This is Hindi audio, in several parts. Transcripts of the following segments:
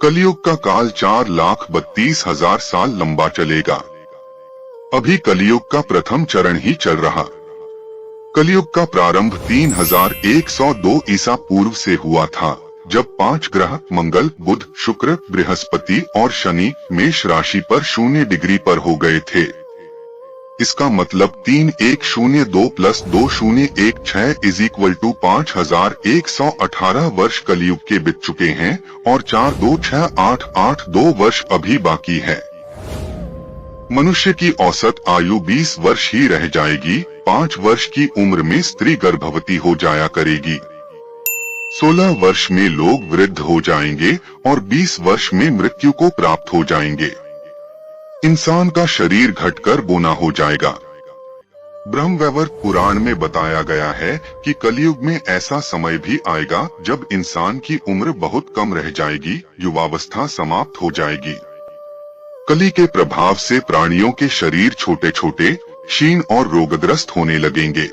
कलयुग का काल 4,32,000 साल लंबा चलेगा। अभी कलयुग का प्रथम चरण ही चल रहा। कलयुग का प्रारंभ 3102 ईसा पूर्व से हुआ था, जब 5 ग्रह मंगल, बुध, शुक्र, बृहस्पति और शनि मेष राशि पर 0 डिग्री पर हो गए थे। इसका मतलब 3102 + 2016 = 5118 वर्ष कलयुग के बीत चुके हैं और 426882 वर्ष अभी बाकी है। मनुष्य की औसत आयु 20 वर्ष ही रह जाएगी। 5 वर्ष की उम्र में स्त्री गर्भवती हो जाया करेगी। 16 वर्ष में लोग वृद्ध हो जाएंगे और 20 वर्ष में मृत्यु को प्राप्त हो जाएंगे। इंसान का शरीर घटकर बोना हो जाएगा। ब्रह्मवैवर्त पुराण में बताया गया है कि कलयुग में ऐसा समय भी आएगा जब इंसान की उम्र बहुत कम रह जाएगी, युवावस्था समाप्त हो जाएगी। कली के प्रभाव से प्राणियों के शरीर छोटे छोटे, क्षीण और रोगग्रस्त होने लगेंगे।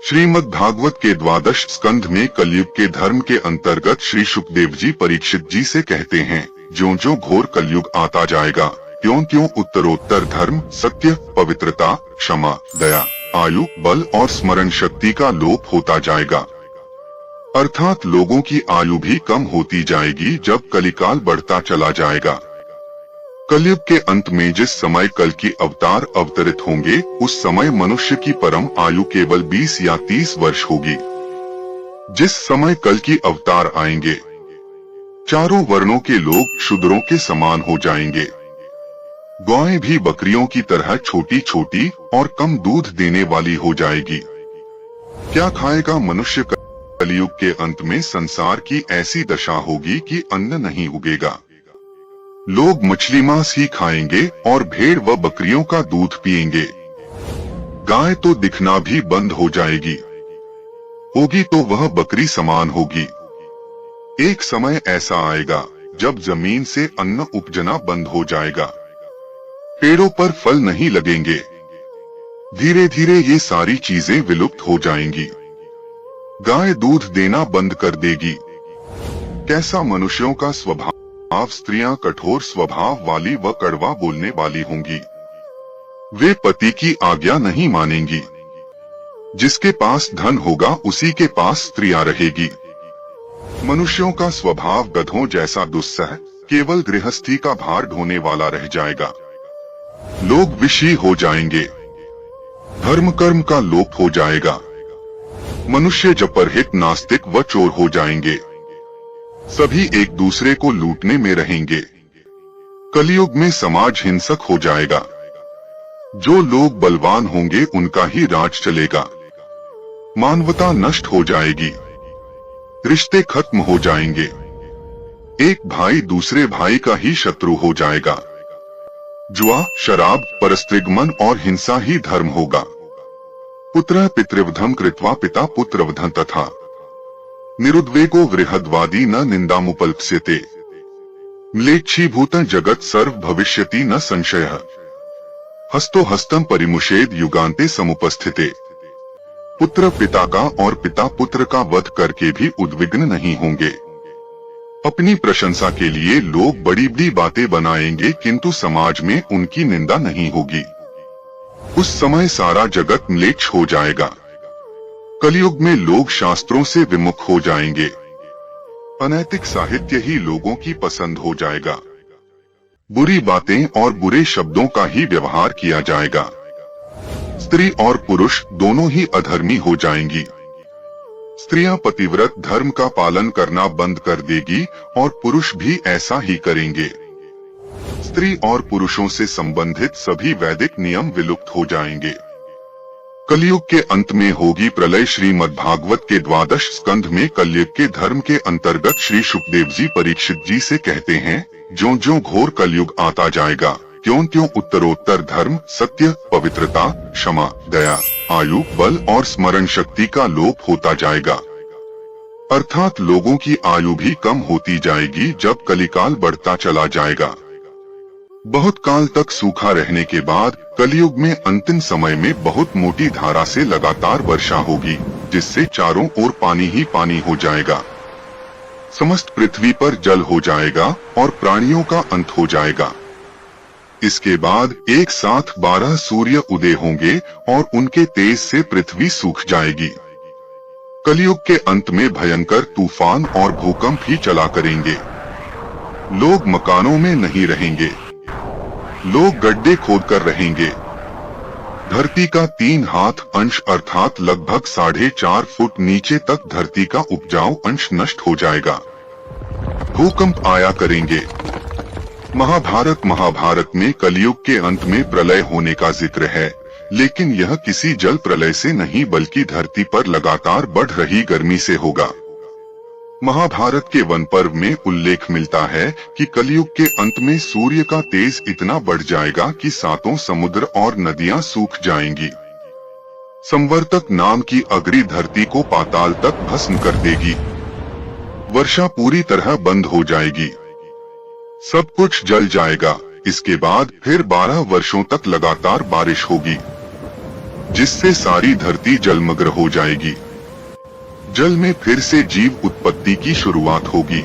श्रीमद् भागवत के 12 स्कंध में कलयुग के धर्म के अंतर्गत श्री सुखदेव जी परीक्षित जी से कहते हैं, ज्यों-ज्यों घोर कलयुग आता जाएगा, त्यों-त्यों उत्तरोत्तर धर्म, सत्य, पवित्रता, क्षमा, दया, आयु, बल और स्मरण शक्ति का लोप होता जाएगा। अर्थात लोगों की आयु भी कम होती जाएगी जब कलिकाल बढ़ता चला जाएगा। कलयुग के अंत में जिस समय कल की अवतार अवतरित होंगे, उस समय मनुष्य की परम आयु केवल 20 या 30 वर्ष होगी। जिस समय कल की अवतार आएंगे, चारों वर्णों के लोग शूद्रों के समान हो जाएंगे। गायें भी बकरियों की तरह छोटी छोटी और कम दूध देने वाली हो जाएगी। क्या खाएगा मनुष्य? कलयुग के अंत में संसार की ऐसी दशा होगी कि अन्न नहीं उगेगा। लोग मछली मांस ही खाएंगे और भेड़ व बकरियों का दूध पिएंगे। गाय तो दिखना भी बंद हो जाएगी। होगी तो वह बकरी समान होगी। एक समय ऐसा आएगा जब जमीन से अन्न उपजना बंद हो जाएगा। पेड़ों पर फल नहीं लगेंगे। धीरे धीरे ये सारी चीजें विलुप्त हो जाएंगी। गाय दूध देना बंद कर देगी। कैसा मनुष्यों का स्वभाव? स्त्रियां कठोर स्वभाव वाली व कड़वा बोलने वाली होंगी। वे पति की आज्ञा नहीं मानेंगी। जिसके पास धन होगा उसी के पास स्त्रियां रहेगी। मनुष्यों का स्वभाव गधों जैसा दुस्सह, केवल गृहस्थी का भार ढोने वाला रह जाएगा। लोग विषयी हो जाएंगे। धर्म कर्म का लोप हो जाएगा। मनुष्य जपरहित, नास्तिक व चोर हो जाएंगे। सभी एक दूसरे को लूटने में रहेंगे। कलयुग में समाज हिंसक हो जाएगा। जो लोग बलवान होंगे उनका ही राज चलेगा। मानवता नष्ट हो जाएगी। रिश्ते खत्म हो जाएंगे। एक भाई दूसरे भाई का ही शत्रु हो जाएगा। जुआ, शराब, परस्त्रीगमन और हिंसा ही धर्म होगा। पुत्रः पितृवधं कृत्वा पिता पुत्रवधं तथा निरुद्वेगो वृहद्वादी न निंदामुपल्प्स्यते। म्लेच्छीभूतं जगत् सर्व भविष्यति न संशयः। हस्तो हस्तं परिमुषेद युगान्ते समुपस्थिते। पुत्र पिता का और पिता पुत्र का वध करके भी उद्विग्न नहीं होंगे। अपनी प्रशंसा के लिए लोग बड़ी बड़ी बातें बनाएंगे, किंतु समाज में उनकी निंदा नहीं होगी। उस समय सारा जगत म्लेच्छ हो जाएगा। कलयुग में लोग शास्त्रों से विमुख हो जाएंगे। अनैतिक साहित्य ही लोगों की पसंद हो जाएगा। बुरी बातें और बुरे शब्दों का ही व्यवहार किया जाएगा। स्त्री और पुरुष दोनों ही अधर्मी हो जाएंगी। स्त्रियां पतिव्रत धर्म का पालन करना बंद कर देगी और पुरुष भी ऐसा ही करेंगे। स्त्री और पुरुषों से संबंधित सभी वैदिक नियम विलुप्त हो जाएंगे। कलयुग के अंत में होगी प्रलय। श्रीमद् भागवत के 12 स्कंध में कलयुग के धर्म के अंतर्गत श्री सुखदेव जी परीक्षित जी से कहते हैं, ज्यों-ज्यों घोर कलयुग आता जाएगा, त्यों-त्यों उत्तरोत्तर धर्म, सत्य, पवित्रता, क्षमा, दया, आयु, बल और स्मरण शक्ति का लोप होता जाएगा। अर्थात लोगों की आयु भी कम होती जाएगी जब कलिकाल बढ़ता चला जाएगा। बहुत काल तक सूखा रहने के बाद कलयुग में अंतिम समय में बहुत मोटी धारा से लगातार वर्षा होगी, जिससे चारों ओर पानी ही पानी हो जाएगा। समस्त पृथ्वी पर जल हो जाएगा और प्राणियों का अंत हो जाएगा। इसके बाद एक साथ 12 सूर्य उदय होंगे और उनके तेज से पृथ्वी सूख जाएगी। कलयुग के अंत में भयंकर तूफान और भूकंप ही चला करेंगे। लोग मकानों में नहीं रहेंगे, लोग गड्ढे खोदकर रहेंगे। धरती का 3 हाथ अंश अर्थात लगभग 4.5 फुट नीचे तक धरती का उपजाऊ अंश नष्ट हो जाएगा। भूकंप आया करेंगे। महाभारत में कलयुग के अंत में प्रलय होने का जिक्र है, लेकिन यह किसी जल प्रलय से नहीं बल्कि धरती पर लगातार बढ़ रही गर्मी से होगा। महाभारत के वन पर्व में उल्लेख मिलता है कि कलयुग के अंत में सूर्य का तेज इतना बढ़ जाएगा कि 7 समुद्र और नदियां सूख जाएंगी। संवर्तक नाम की अग्नि धरती को पाताल तक भस्म कर देगी। वर्षा पूरी तरह बंद हो जाएगी, सब कुछ जल जाएगा। इसके बाद फिर 12 वर्षों तक लगातार बारिश होगी, जिससे सारी धरती जलमग्न हो जाएगी। जल में फिर से जीव उत्पत्ति की शुरुआत होगी।